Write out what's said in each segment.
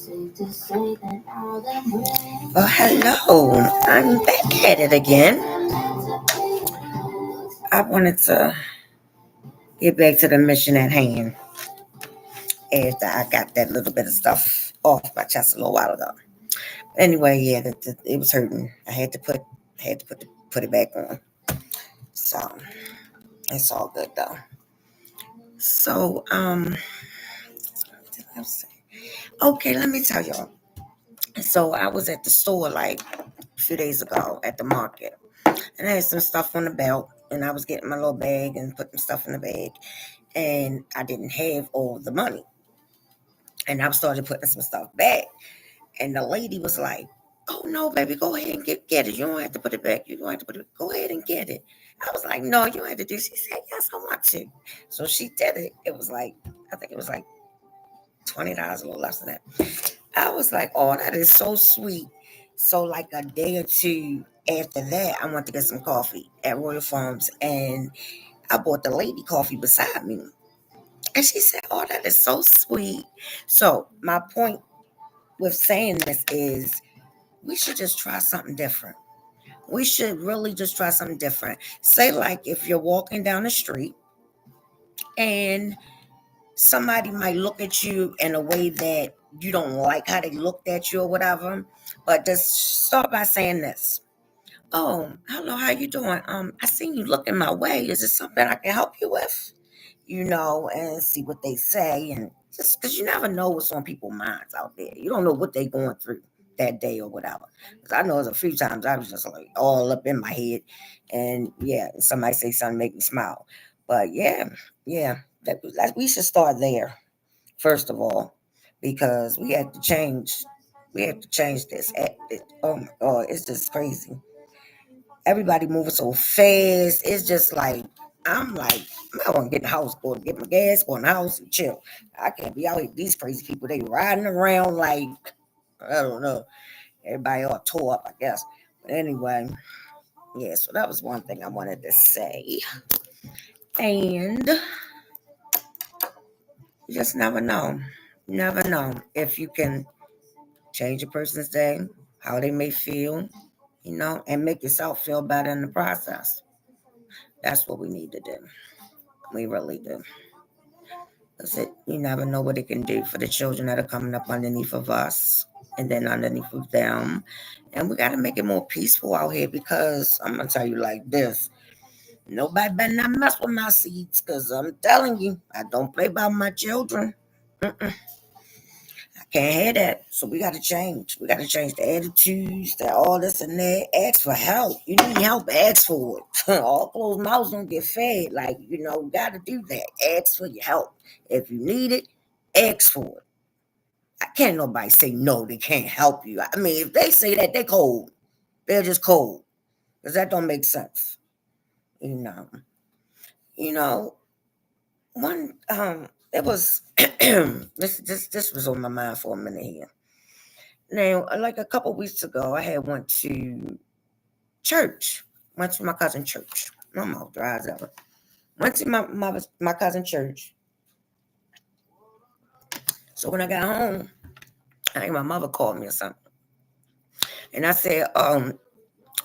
Well, hello. I'm back at it again. I wanted to get back to the mission at hand after I got that little bit of stuff off my chest a little while ago. Anyway, yeah, it was hurting. I had to put it back on. So it's all good though. So what did I say? Okay, let me tell y'all. So I was at the store like a few days ago at the market, and I had some stuff on the belt, and I was getting my little bag and putting stuff in the bag, and I didn't have all the money, and I started putting some stuff back, and the lady was like, "Oh no, baby, go ahead and get it. You don't have to put it back. You don't have to put it. Go ahead and get it." I was like, "No, you don't have to do." She said, "Yes, I want to." So she did it. It was like I think it was like $20, a little less than that. I was like, "Oh, that is so sweet." So like a day or two after that, I went to get some coffee at Royal Farms, and I bought the lady coffee beside me. And she said, "Oh, that is so sweet." So, my point with saying this is we should just try something different. We should really just try something different. Say, like, if you're walking down the street and somebody might look at you in a way that you don't like how they looked at you or whatever, but just start by saying this. "Oh, hello, how you doing? I seen you looking my way. Is it something I can help you with?" And see what they say. And just because you never know what's on people's minds out there. You don't know what they're going through that day or whatever. Because I know there's a few times I was just like all up in my head. And yeah, somebody say something make me smile. But yeah, we should start there, first of all, because we have to change. We have to change this. Oh my God, it's just crazy. Everybody moving so fast. It's just like I'm like, I want to get in the house, go to get my gas, go in the house and chill. I can't be out here. These crazy people, they riding around like I don't know. Everybody all tore up, I guess. But anyway, yeah. So that was one thing I wanted to say, and you just never know. Never know if you can change a person's day, how they may feel, and make yourself feel better in the process. That's what we need to do. We really do. Because you never know what it can do for the children that are coming up underneath of us and then underneath of them. And we got to make it more peaceful out here because I'm going to tell you like this. Nobody better not mess with my seeds because I'm telling you, I don't play by my children. Mm-mm. I can't hear that. So we got to change. We got to change the attitudes, all this and that. Ask for help. You need help, ask for it. All closed mouths don't get fed. Like, we got to do that. Ask for your help. If you need it, ask for it. I can't nobody say no, they can't help you. I mean, if they say that, they cold. They're just cold. Because that don't make sense. You know. You know, one it was this was on my mind for a minute here. Now, like a couple weeks ago, I had went to church. Went to my cousin church. My mouth dry as ever. Went to my cousin church. So when I got home, I think my mother called me or something. And I said,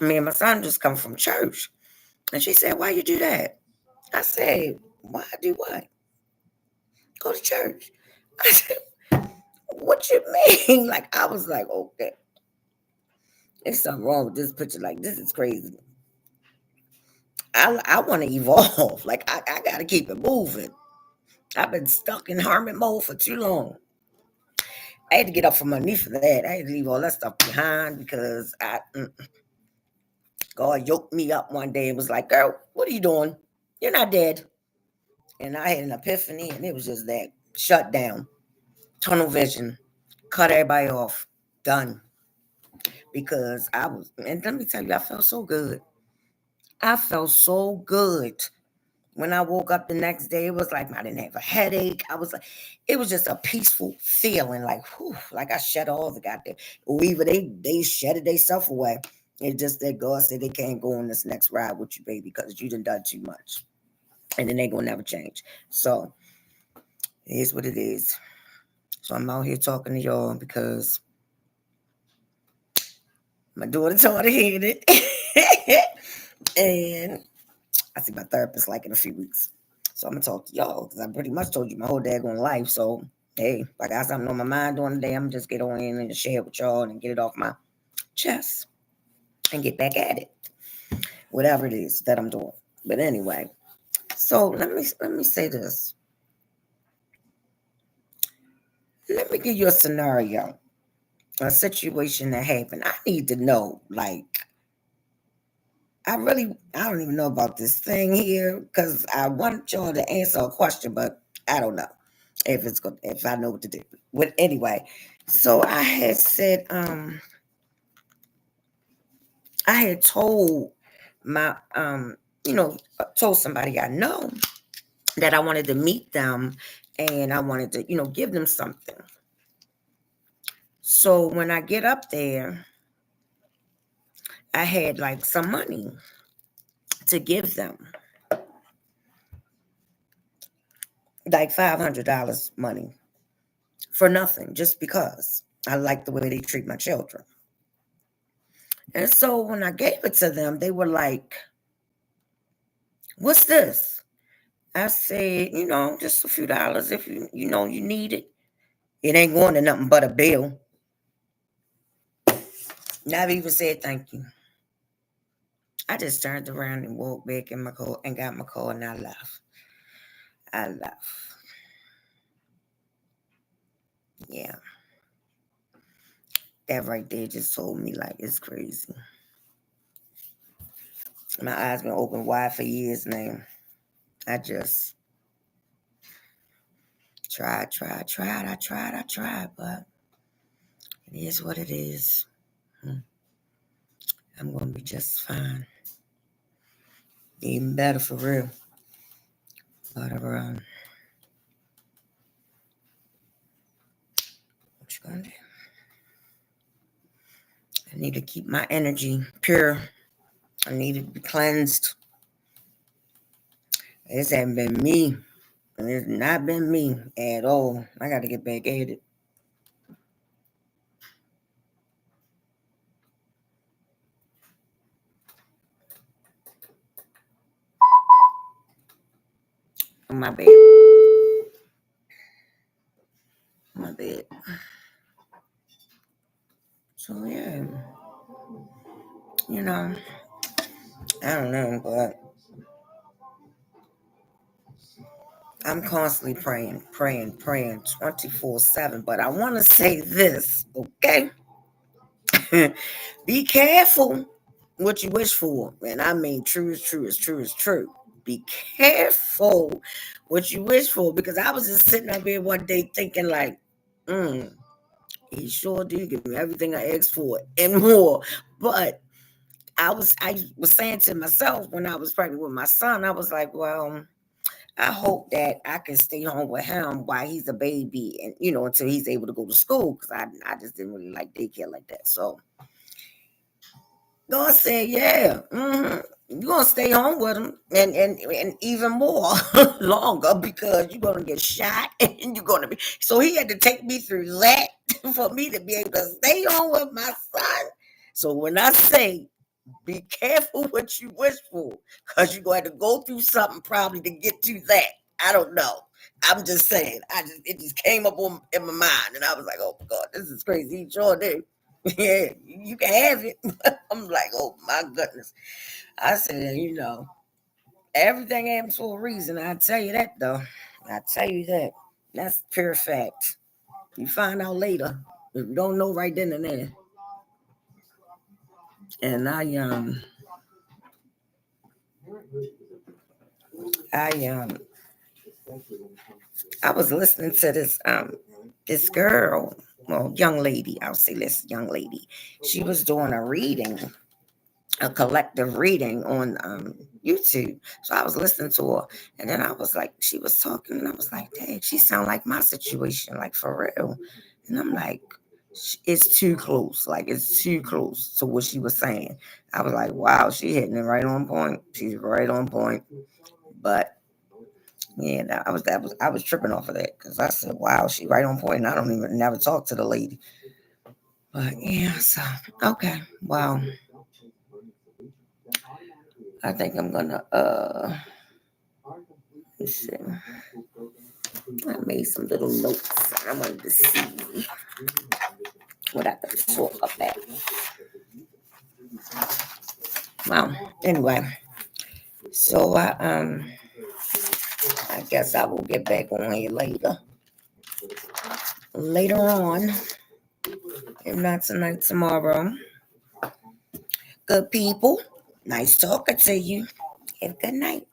me and my son just come from church. And she said, "Why you do that?" I said, "Why I do what?" "Go to church." I said, "What you mean?" Like I was like, okay, there's something wrong with this picture. Like this is crazy. I want to evolve. Like I gotta keep it moving. I've been stuck in hermit mode for too long. I had to get up from underneath of that. I had to leave all that stuff behind because God yoked me up one day and was like, "Girl, what are you doing? You're not dead." And I had an epiphany, and it was just that shut down, tunnel vision, cut everybody off, done. Because and let me tell you, I felt so good. I felt so good. When I woke up the next day, it was like I didn't have a headache. I was like, it was just a peaceful feeling, like, whew, like I shut all the goddamn, or even they shedded themselves away. It's just that God said they can't go on this next ride with you, baby, because you done too much. And then they gonna never change. So it is what it is. So I'm out here talking to y'all because my daughter's hard headed. And I see my therapist like in a few weeks. So I'm gonna talk to y'all because I pretty much told you my whole daggone life. So hey, if I got something on my mind during the day, I'm just get on in and share it with y'all and get it off my chest and get back at it. Whatever it is that I'm doing. But anyway, so let me say this. Let me give you a scenario, a situation that happened. I need to know, like, I don't even know about this thing here because I want y'all to answer a question, but I don't know if I know what to do. But anyway, so I had said, I had told my, told somebody I know that I wanted to meet them and I wanted to, give them something. So when I get up there, I had like some money to give them, like $500 money for nothing, just because I like the way they treat my children. And so when I gave it to them, they were like, "What's this?" I said, just a few dollars if you need it. It ain't going to nothing but a bill. Never even said thank you. I just turned around and walked back in my car and got my car and I left. I left. Yeah. That right there just told me like it's crazy. My eyes been open wide for years now. I just tried, I tried, but it is what it is. I'm gonna be just fine. Even better for real. But what you gonna do? I need to keep my energy pure. I need it to be cleansed. This hasn't been me. And it's not been me at all. I gotta get back at it. My bad. My bad. So yeah. I don't know, but I'm constantly praying 24/7. But I want to say this, okay? Be careful what you wish for. And I mean, true is true is true is true. Be careful what you wish for because I was just sitting up here one day thinking, like, he sure did give me everything I asked for and more. But I was saying to myself when I was pregnant with my son, I was like, well, I hope that I can stay home with him while he's a baby and until he's able to go to school because I just didn't really like daycare like that. So God said, yeah, you're gonna stay home with him and even more longer because you're gonna get shot and you're gonna be so he had to take me through that for me to be able to stay home with my son. So when I say be careful what you wish for, because you're going to go through something probably to get to that. I don't know. I'm just saying. It just came up in my mind, and I was like, "Oh my God, this is crazy." He sure did. Yeah, you can have it. I'm like, "Oh my goodness." I said, everything happens for a reason. I tell you that though. I tell you that. That's pure fact. You find out later. If you don't know right then and there. And I I was listening to this girl, well, young lady, I'll say this young lady. She was doing a reading, a collective reading on YouTube. So I was listening to her, and then I was like, she was talking, and I was like, dang, she sound like my situation, like for real. And I'm like, it's too close, like it's too close to what she was saying. I was like, wow, she hitting it right on point. She's right on point. But Yeah, I was tripping off of that because I said, "Wow, she right on point." And I don't even never talk to the lady, but yeah. So okay, wow. I think I'm gonna let's see. I made some little notes. I wanted to see what I could talk about. Wow. Anyway, so I guess I will get back on here later. Later on, if not tonight, tomorrow. Good people. Nice talking to you. Have a good night.